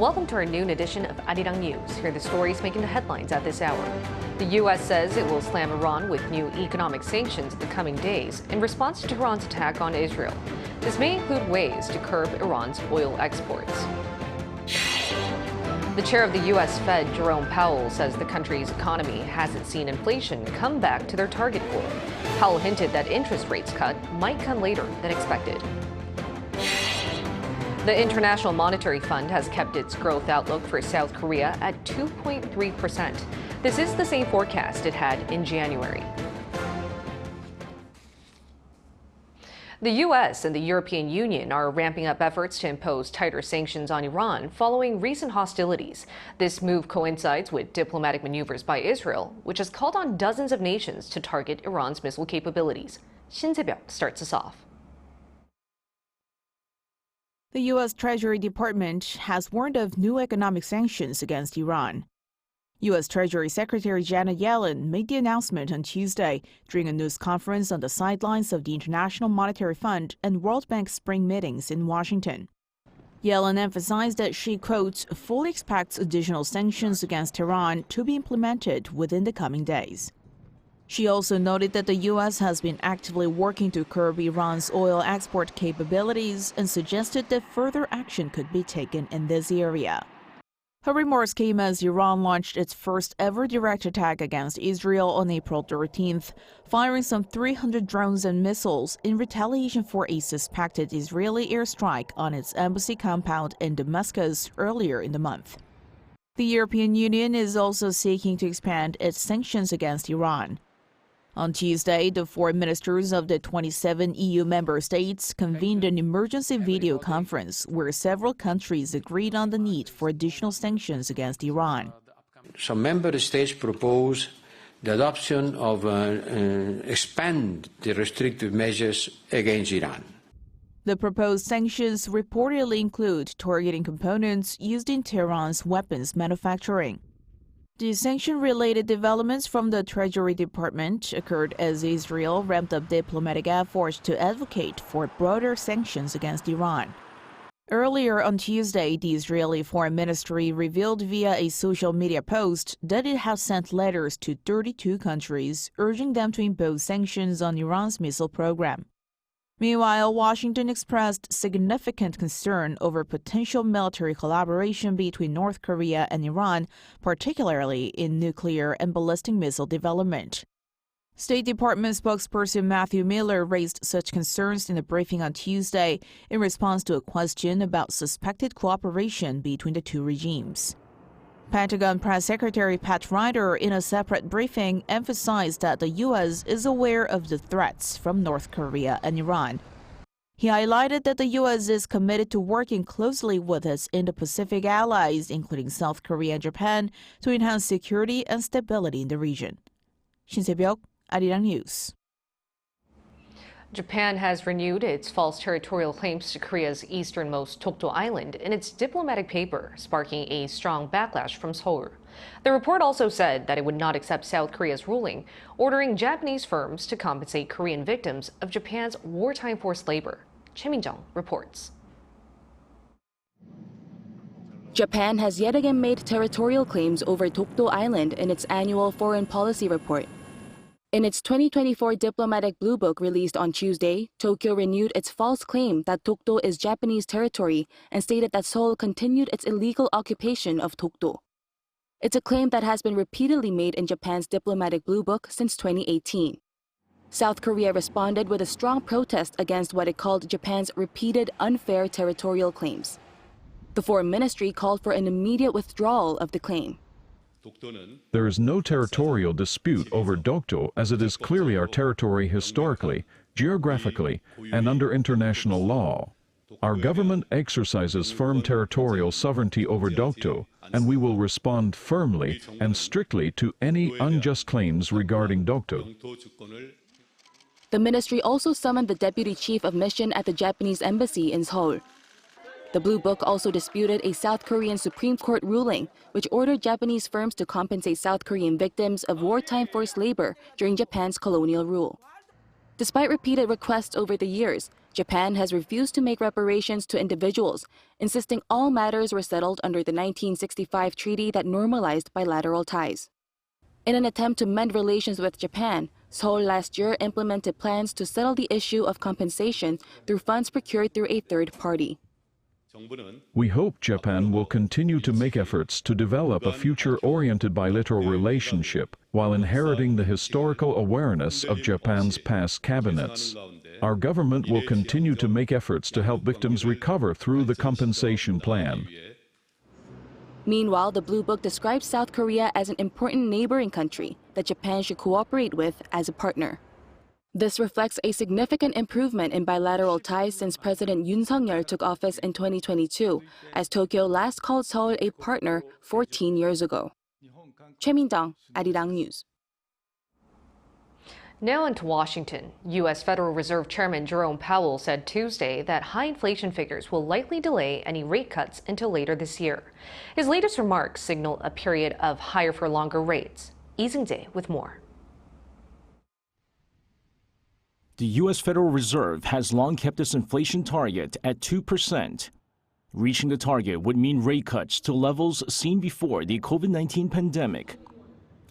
welcome to our noon edition of Arirang News. Here are the stories making the headlines at this hour. The U.S. says it will slam Iran with new economic sanctions in the coming days in response to Tehran's attack on Israel. This may include ways to curb Iran's oil exports. The chair of the U.S. Fed, Jerome Powell, says the country's economy hasn't seen inflation come back to their target goal. Powell hinted that interest rates cut might come later than expected. The International Monetary Fund has kept its growth outlook for South Korea at 2.3%. This is the same forecast it had in January. The U.S. and the European Union are ramping up efforts to impose tighter sanctions on Iran following recent hostilities. This move coincides with diplomatic maneuvers by Israel, which has called on dozens of nations to target Iran's missile capabilities. Shin Se-byuk starts us off. The U.S. Treasury Department has warned of new economic sanctions against Iran. U.S. Treasury Secretary Janet Yellen made the announcement on Tuesday during a news conference on the sidelines of the International Monetary Fund and World Bank spring meetings in Washington. Yellen emphasized that she, quote, fully expects additional sanctions against Tehran to be implemented within the coming days. She also noted that the U.S. has been actively working to curb Iran's oil export capabilities and suggested that further action could be taken in this area. Her remarks came as Iran launched its first ever direct attack against Israel on April 13th, firing some 300 drones and missiles in retaliation for a suspected Israeli airstrike on its embassy compound in Damascus earlier in the month. The European Union is also seeking to expand its sanctions against Iran. On Tuesday, the foreign ministers of the 27 EU member states convened an emergency video conference where several countries agreed on the need for additional sanctions against Iran. Some member states propose the adoption of expand the restrictive measures against Iran. The proposed sanctions reportedly include targeting components used in Tehran's weapons manufacturing. The sanction-related developments from the Treasury Department occurred as Israel ramped up diplomatic efforts to advocate for broader sanctions against Iran. Earlier on Tuesday, the Israeli Foreign Ministry revealed via a social media post that it has sent letters to 32 countries urging them to impose sanctions on Iran's missile program. Meanwhile, Washington expressed significant concern over potential military collaboration between North Korea and Iran, particularly in nuclear and ballistic missile development. State Department spokesperson Matthew Miller raised such concerns in a briefing on Tuesday in response to a question about suspected cooperation between the two regimes. Pentagon Press Secretary Pat Ryder, in a separate briefing, emphasized that the U.S. is aware of the threats from North Korea and Iran. He highlighted that the U.S. is committed to working closely with its Indo-Pacific allies, including South Korea and Japan, to enhance security and stability in the region. Shin Se-byuk, Arirang News. Japan has renewed its false territorial claims to Korea's easternmost Dokdo Island in its diplomatic paper, sparking a strong backlash from Sewol. The report also said that it would not accept South Korea's ruling, ordering Japanese firms to compensate Korean victims of Japan's wartime forced labor. Choi Min-jung reports. Japan has yet again made territorial claims over Dokdo Island in its annual foreign policy report. In its 2024 Diplomatic Blue Book released on Tuesday, Tokyo renewed its false claim that Dokdo is Japanese territory and stated that Seoul continued its illegal occupation of Dokdo. It's a claim that has been repeatedly made in Japan's Diplomatic Blue Book since 2018. South Korea responded with a strong protest against what it called Japan's repeated unfair territorial claims. The Foreign Ministry called for an immediate withdrawal of the claim. There is no territorial dispute over Dokdo, as it is clearly our territory historically, geographically, and under international law. Our government exercises firm territorial sovereignty over Dokdo, and we will respond firmly and strictly to any unjust claims regarding Dokdo. The ministry also summoned the deputy chief of mission at the Japanese embassy in Seoul. The Blue Book also disputed a South Korean Supreme Court ruling which ordered Japanese firms to compensate South Korean victims of wartime forced labor during Japan's colonial rule. Despite repeated requests over the years, Japan has refused to make reparations to individuals, insisting all matters were settled under the 1965 treaty that normalized bilateral ties. In an attempt to mend relations with Japan, Sewol last year implemented plans to settle the issue of compensation through funds procured through a third party. We hope Japan will continue to make efforts to develop a future-oriented bilateral relationship while inheriting the historical awareness of Japan's past cabinets. Our government will continue to make efforts to help victims recover through the compensation plan. Meanwhile, the Blue Book describes South Korea as an important neighboring country that Japan should cooperate with as a partner. This reflects a significant improvement in bilateral ties since President Yoon Suk-yeol took office in 2022, as Tokyo last called Seoul a partner 14 years ago. Choi Min-dang, Arirang News. Now on to Washington. U.S. Federal Reserve Chairman Jerome Powell said Tuesday that high inflation figures will likely delay any rate cuts until later this year. His latest remarks signal a period of higher for longer rates. Lee Seung-jae with more. The U.S. Federal Reserve has long kept its inflation target at 2%. Reaching the target would mean rate cuts to levels seen before the COVID-19 pandemic.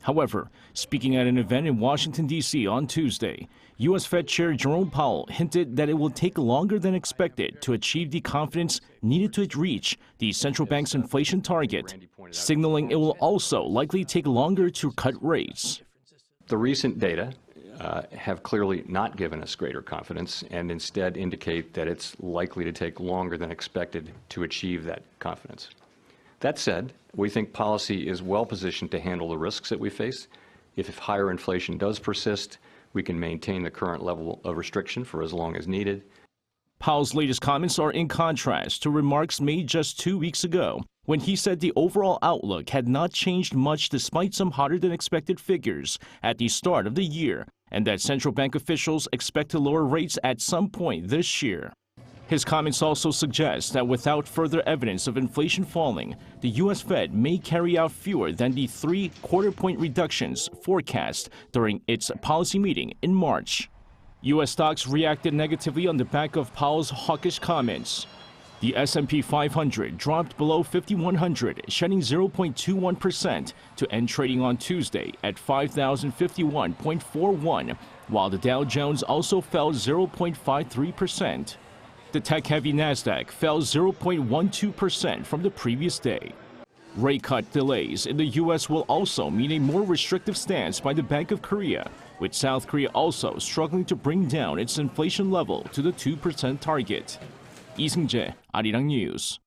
However, speaking at an event in Washington, D.C. on Tuesday, U.S. Fed Chair Jerome Powell hinted that it will take longer than expected to achieve the confidence needed to reach the central bank's inflation target, signaling it will also likely take longer to cut rates. The recent data have clearly not given us greater confidence and instead indicate that it's likely to take longer than expected to achieve that confidence. That said, we think policy is well positioned to handle the risks that we face. If higher inflation does persist, we can maintain the current level of restriction for as long as needed. Powell's latest comments are in contrast to remarks made just 2 weeks ago, when he said the overall outlook had not changed much despite some hotter than expected figures at the start of the year, and that central bank officials expect to lower rates at some point this year. His comments also suggest that without further evidence of inflation falling, the U.S. Fed may carry out fewer than the 3 quarter-point reductions forecast during its policy meeting in March. U.S. stocks reacted negatively on the back of Powell's hawkish comments. The S&P 500 dropped below 5,100, shedding 0.21% to end trading on Tuesday at 5,051.41, while the Dow Jones also fell 0.53%. The tech-heavy Nasdaq fell 0.12% from the previous day. Rate cut delays in the U.S. will also mean a more restrictive stance by the Bank of Korea, with South Korea also struggling to bring down its inflation level to the 2% target. Lee Seung-jae, Arirang News.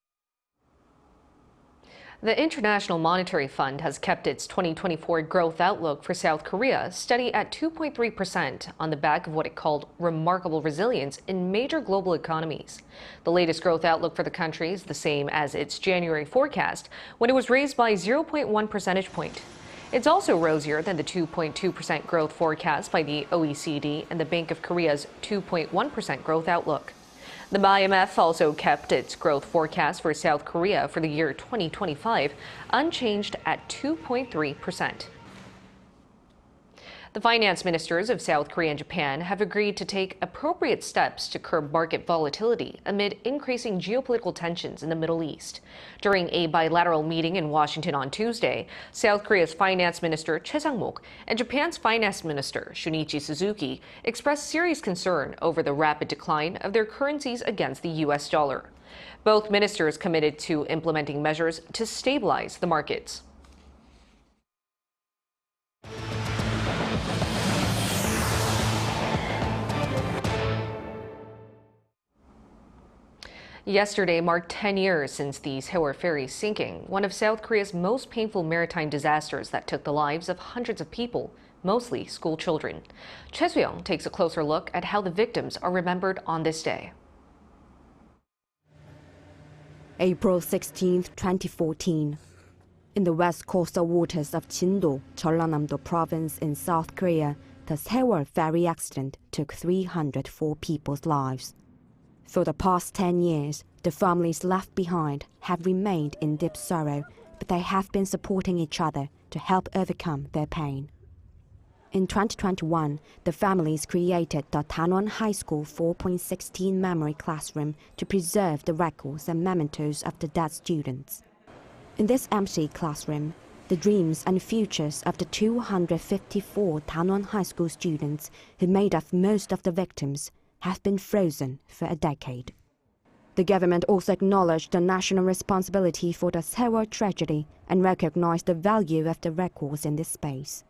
The International Monetary Fund has kept its 2024 growth outlook for South Korea steady at 2.3% on the back of what it called remarkable resilience in major global economies. The latest growth outlook for the country is the same as its January forecast, when it was raised by 0.1 percentage point. It's also rosier than the 2.2% growth forecast by the OECD and the Bank of Korea's 2.1% growth outlook. The IMF also kept its growth forecast for South Korea for the year 2025 unchanged at 2.3%. The finance ministers of South Korea and Japan have agreed to take appropriate steps to curb market volatility amid increasing geopolitical tensions in the Middle East. During a bilateral meeting in Washington on Tuesday, South Korea's finance minister Choi Sang-mok and Japan's finance minister Shunichi Suzuki expressed serious concern over the rapid decline of their currencies against the U.S. dollar. Both ministers committed to implementing measures to stabilize the markets. Yesterday marked 10 years since the Sewol ferry sinking, one of South Korea's most painful maritime disasters that took the lives of hundreds of people, mostly school children. Choi Soo-young takes a closer look at how the victims are remembered on this day. April 16, 2014. In the west coastal waters of Chindo, Jeollanam-do province in South Korea, the Sewol ferry accident took 304 people's lives. For the past 10 years, the families left behind have remained in deep sorrow, but they have been supporting each other to help overcome their pain. In 2021, the families created the Tanwon High School 4.16 memory classroom to preserve the records and mementos of the dead students. In this empty classroom, the dreams and futures of the 254 Tanwon High School students who made up most of the victims have been frozen for a decade. The government also acknowledged the national responsibility for the Sewol tragedy and recognized the value of the records in this space.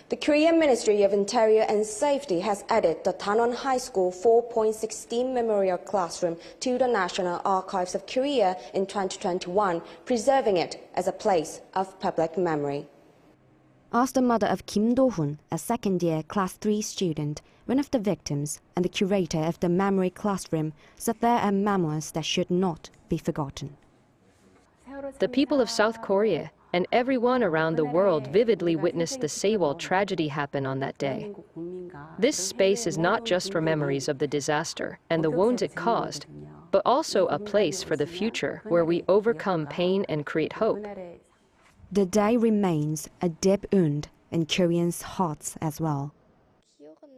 The Korean Ministry of Interior and Safety has added the Tanwon High School 4.16 memorial classroom to the National Archives of Korea in 2021, preserving it as a place of public memory. Asked the mother of Kim Do-hun, a second-year Class 3 student, one of the victims and the curator of the memory classroom, said there are memoirs that should not be forgotten. The people of South Korea and everyone around the world vividly witnessed the Sewol tragedy happen on that day. This space is not just for memories of the disaster and the wounds it caused, but also a place for the future where we overcome pain and create hope. The day remains a deep wound in Koreans' hearts as well.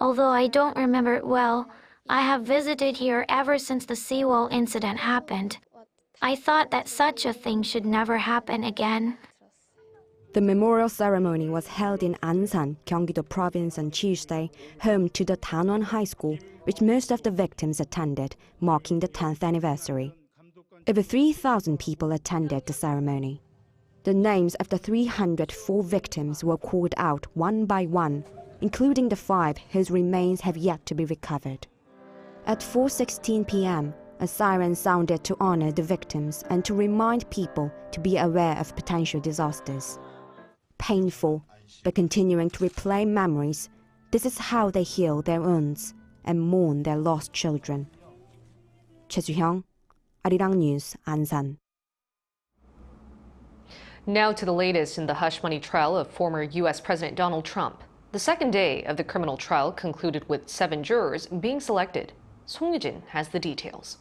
Although I don't remember it well, I have visited here ever since the Sewol incident happened. I thought that such a thing should never happen again. The memorial ceremony was held in Ansan, Gyeonggi-do Province on Tuesday, home to the Tanwon High School, which most of the victims attended, marking the 10th anniversary. Over 3,000 people attended the ceremony. The names of the 304 victims were called out one by one, including the 5 whose remains have yet to be recovered. At 4:16 p.m., a siren sounded to honor the victims and to remind people to be aware of potential disasters. Painful, but continuing to replay memories, this is how they heal their wounds and mourn their lost children. Choi Soo-hyung, Arirang News, Ansan. Now to the latest in the hush money trial of former U.S. President Donald Trump. The second day of the criminal trial concluded with 7 jurors being selected. Song Yoo-jin has the details.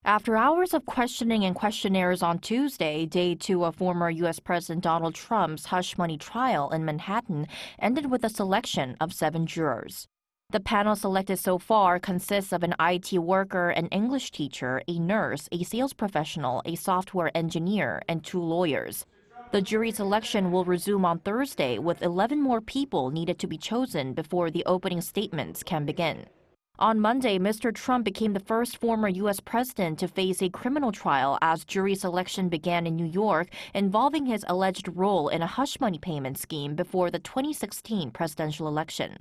After hours of questioning and questionnaires on Tuesday, day 2 of former U.S. President Donald Trump's hush money trial in Manhattan ended with a selection of 7 jurors. The panel selected so far consists of an IT worker, an English teacher, a nurse, a sales professional, a software engineer, and 2 lawyers. The jury selection will resume on Thursday, with 11 more people needed to be chosen before the opening statements can begin. On Monday, Mr. Trump became the first former U.S. president to face a criminal trial as jury selection began in New York involving his alleged role in a hush money payment scheme before the 2016 presidential election.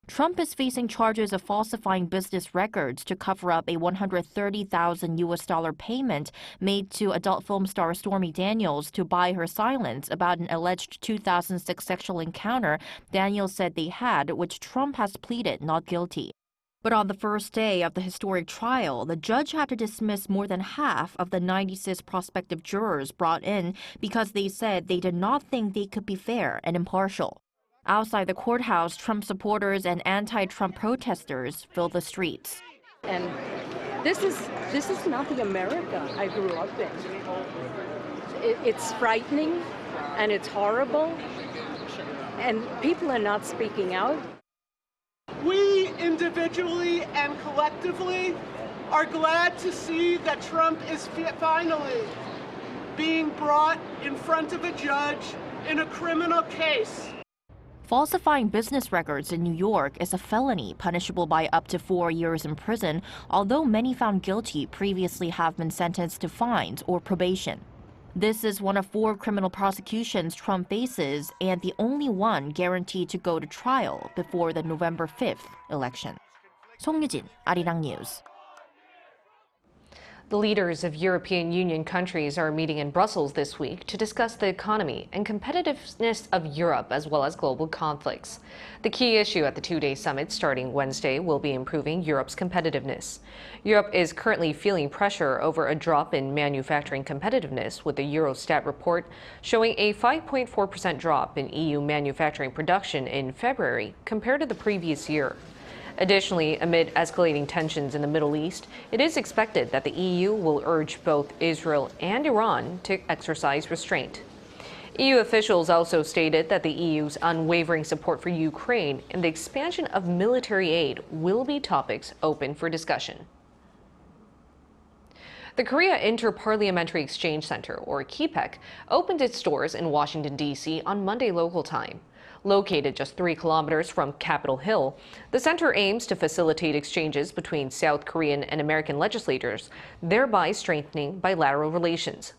Trump is facing charges of falsifying business records to cover up a $130,000 payment made to adult film star Stormy Daniels to buy her silence about an alleged 2006 sexual encounter Daniels said they had, which Trump has pleaded not guilty. But on the first day of the historic trial, the judge had to dismiss more than half of the 96 prospective jurors brought in because they said they did not think they could be fair and impartial. Outside the courthouse, Trump supporters and anti-Trump protesters filled the streets. And this is not the America I grew up in. It's frightening and it's horrible, and people are not speaking out. We individually and collectively are glad to see that Trump is finally being brought in front of a judge in a criminal case. Falsifying business records in New York is a felony punishable by up to 4 years in prison, although many found guilty previously have been sentenced to fines or probation. This is one of 4 criminal prosecutions Trump faces and the only one guaranteed to go to trial before the November 5th election. Song Yoo-jin, Arirang News. The leaders of European Union countries are meeting in Brussels this week to discuss the economy and competitiveness of Europe as well as global conflicts. The key issue at the 2-day summit starting Wednesday will be improving Europe's competitiveness. Europe is currently feeling pressure over a drop in manufacturing competitiveness, with the Eurostat report showing a 5.4% drop in EU manufacturing production in February compared to the previous year. Additionally, amid escalating tensions in the Middle East, it is expected that the EU will urge both Israel and Iran to exercise restraint. EU officials also stated that the EU's unwavering support for Ukraine and the expansion of military aid will be topics open for discussion. The Korea Inter-parliamentary Exchange Center, or KIPEC, opened its doors in Washington, D.C. on Monday local time. Located just 3 kilometers from Capitol Hill, the center aims to facilitate exchanges between South Korean and American legislators, thereby strengthening bilateral relations.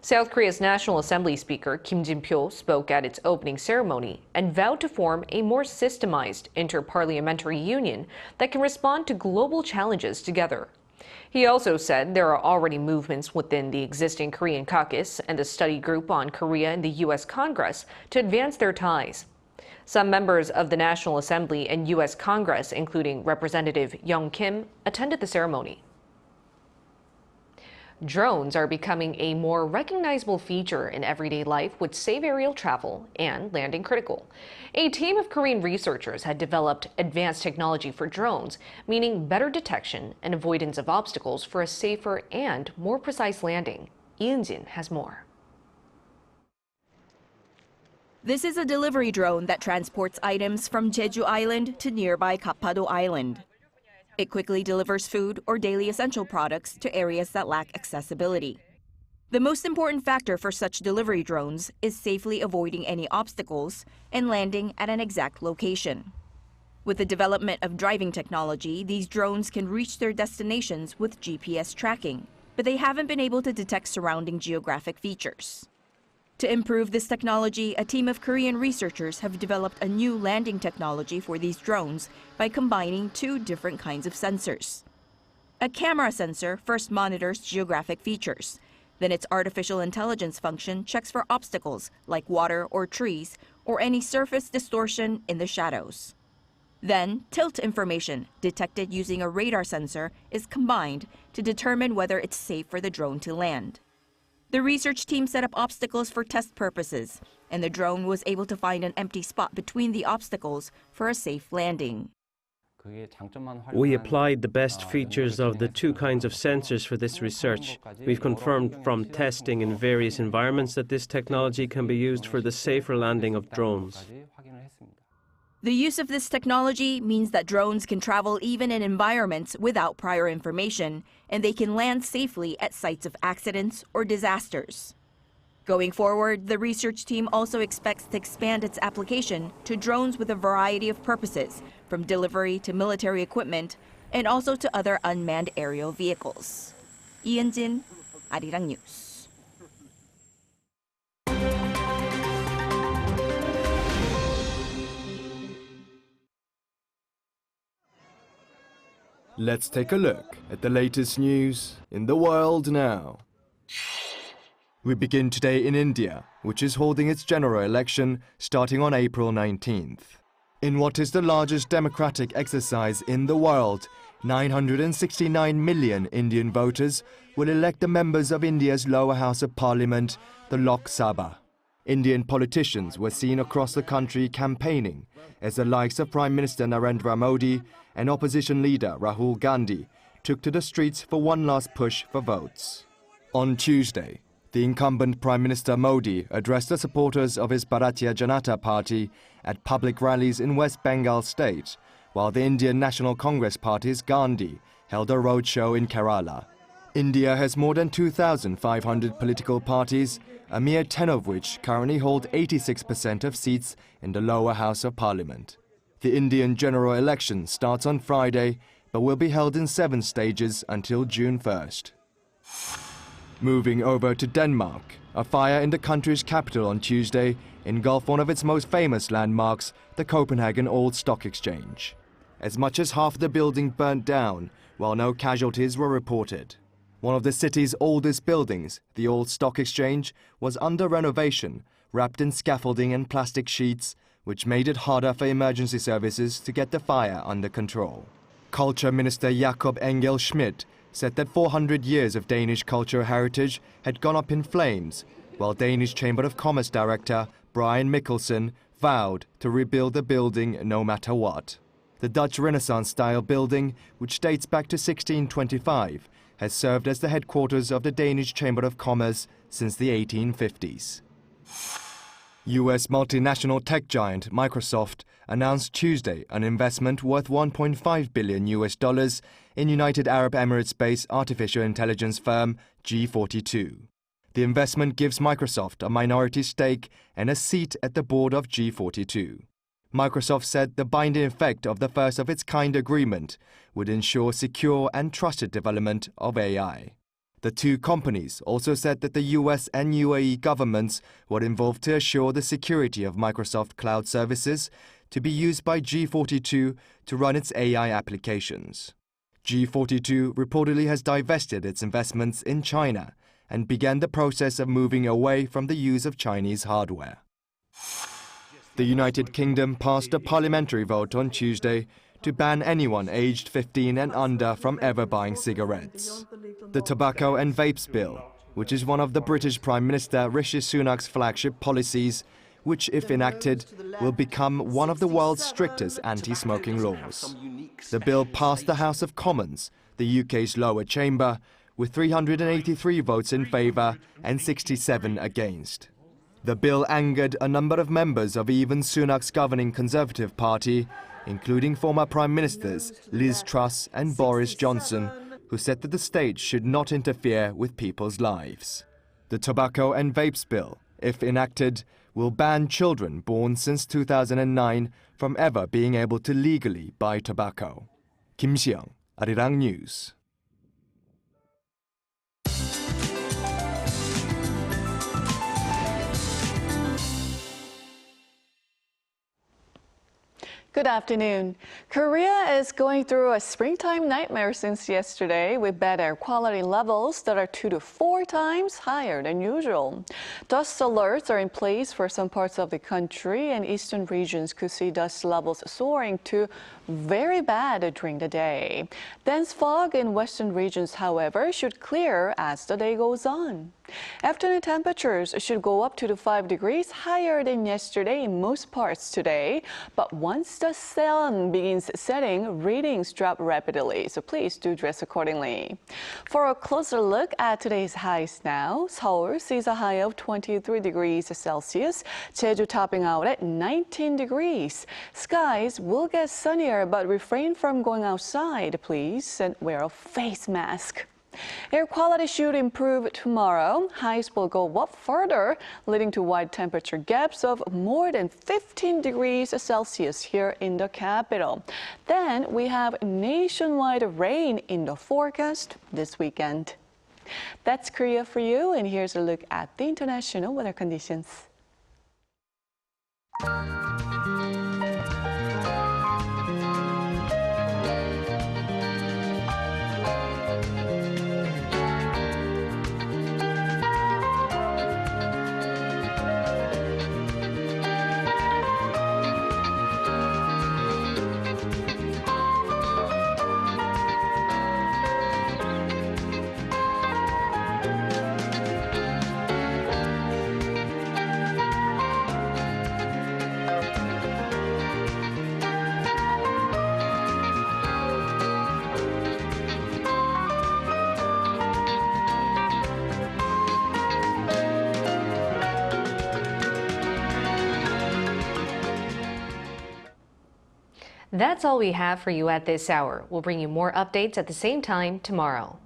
South Korea's National Assembly Speaker Kim Jin-pyo spoke at its opening ceremony and vowed to form a more systemized inter-parliamentary union that can respond to global challenges together. He also said there are already movements within the existing Korean caucus and the study group on Korea in the U.S. Congress to advance their ties. Some members of the National Assembly and U.S. Congress, including Representative Young Kim, attended the ceremony. Drones are becoming a more recognizable feature in everyday life, which save aerial travel and landing critical. A team of Korean researchers had developed advanced technology for drones, meaning better detection and avoidance of obstacles for a safer and more precise landing. Lee Eun-jin has more. This is a delivery drone that transports items from Jeju Island to nearby Gapado Island. It quickly delivers food or daily essential products to areas that lack accessibility. The most important factor for such delivery drones is safely avoiding any obstacles and landing at an exact location. With the development of driving technology, these drones can reach their destinations with GPS tracking, but they haven't been able to detect surrounding geographic features. To improve this technology, a team of Korean researchers have developed a new landing technology for these drones by combining 2 different kinds of sensors. A camera sensor first monitors geographic features. Then its artificial intelligence function checks for obstacles like water or trees or any surface distortion in the shadows. Then, tilt information detected using a radar sensor is combined to determine whether it's safe for the drone to land. The research team set up obstacles for test purposes, and the drone was able to find an empty spot between the obstacles for a safe landing. We applied the best features of the 2 kinds of sensors for this research. We've confirmed from testing in various environments that this technology can be used for the safer landing of drones. The use of this technology means that drones can travel even in environments without prior information, and they can land safely at sites of accidents or disasters. Going forward, the research team also expects to expand its application to drones with a variety of purposes, from delivery to military equipment, and also to other unmanned aerial vehicles. Lee Eun-jin, Arirang News. Let's take a look at the latest news in the world now. We begin today in India, which is holding its general election starting on April 19th. In what is the largest democratic exercise in the world, 969 million Indian voters will elect the members of India's lower house of parliament, the Lok Sabha. Indian politicians were seen across the country campaigning as the likes of Prime Minister Narendra Modi and opposition leader Rahul Gandhi took to the streets for one last push for votes. On Tuesday, the incumbent Prime Minister Modi addressed the supporters of his Bharatiya Janata Party at public rallies in West Bengal state, while the Indian National Congress Party's Gandhi held a roadshow in Kerala. India has more than 2,500 political parties, a mere 10 of which currently hold 86% of seats in the lower house of parliament. The Indian general election starts on Friday, but will be held in 7 stages until June 1st. Moving over to Denmark, a fire in the country's capital on Tuesday engulfed one of its most famous landmarks, the Copenhagen Old Stock Exchange. As much as half the building burnt down, while no casualties were reported. One of the city's oldest buildings, the Old Stock Exchange, was under renovation, wrapped in scaffolding and plastic sheets, which made it harder for emergency services to get the fire under control. Culture Minister Jakob Engel Schmidt said that 400 years of Danish cultural heritage had gone up in flames, while Danish Chamber of Commerce Director Brian Mikkelsen vowed to rebuild the building no matter what. The Dutch Renaissance-style building, which dates back to 1625, has served as the headquarters of the Danish Chamber of Commerce since the 1850s. US multinational tech giant Microsoft announced Tuesday an investment worth $1.5 billion in United Arab Emirates-based artificial intelligence firm G42. The investment gives Microsoft a minority stake and a seat at the board of G42. Microsoft said the binding effect of the first-of-its-kind agreement would ensure secure and trusted development of AI. The two companies also said that the US and UAE governments were involved to assure the security of Microsoft cloud services to be used by G42 to run its AI applications. G42 reportedly has divested its investments in China and began the process of moving away from the use of Chinese hardware. The United Kingdom passed a parliamentary vote on Tuesday to ban anyone aged 15 and under from ever buying cigarettes. The Tobacco and Vapes Bill, which is one of the British Prime Minister Rishi Sunak's flagship policies, which, if enacted, will become one of the world's strictest anti-smoking laws. The bill passed the House of Commons, the UK's lower chamber, with 383 votes in favour and 67 against. The bill angered a number of members of even Sunak's governing Conservative Party, including former Prime Ministers Liz Truss and Boris Johnson, who said that the state should not interfere with people's lives. The Tobacco and Vapes Bill, if enacted, will ban children born since 2009 from ever being able to legally buy tobacco. Kim Siyoung, Arirang News. Good afternoon. Korea is going through a springtime nightmare since yesterday with bad air quality levels that are 2 to 4 times higher than usual. Dust alerts are in place for some parts of the country, and eastern regions could see dust levels soaring to very bad during the day. Dense fog in western regions, however, should clear as the day goes on. Afternoon temperatures should go up 2 to 5 degrees higher than yesterday in most parts today, but once the sun begins setting, readings drop rapidly, so please do dress accordingly. For a closer look at today's highs now, Sewol sees a high of 23 degrees Celsius, Jeju topping out at 19 degrees. Skies will get sunnier, but refrain from going outside, please, and wear a face mask. Air quality should improve tomorrow. Highs will go up further, leading to wide temperature gaps of more than 15 degrees Celsius here in the capital. Then we have nationwide rain in the forecast this weekend. That's Korea for you, and here's a look at the international weather conditions. That's all we have for you at this hour. We'll bring you more updates at the same time tomorrow.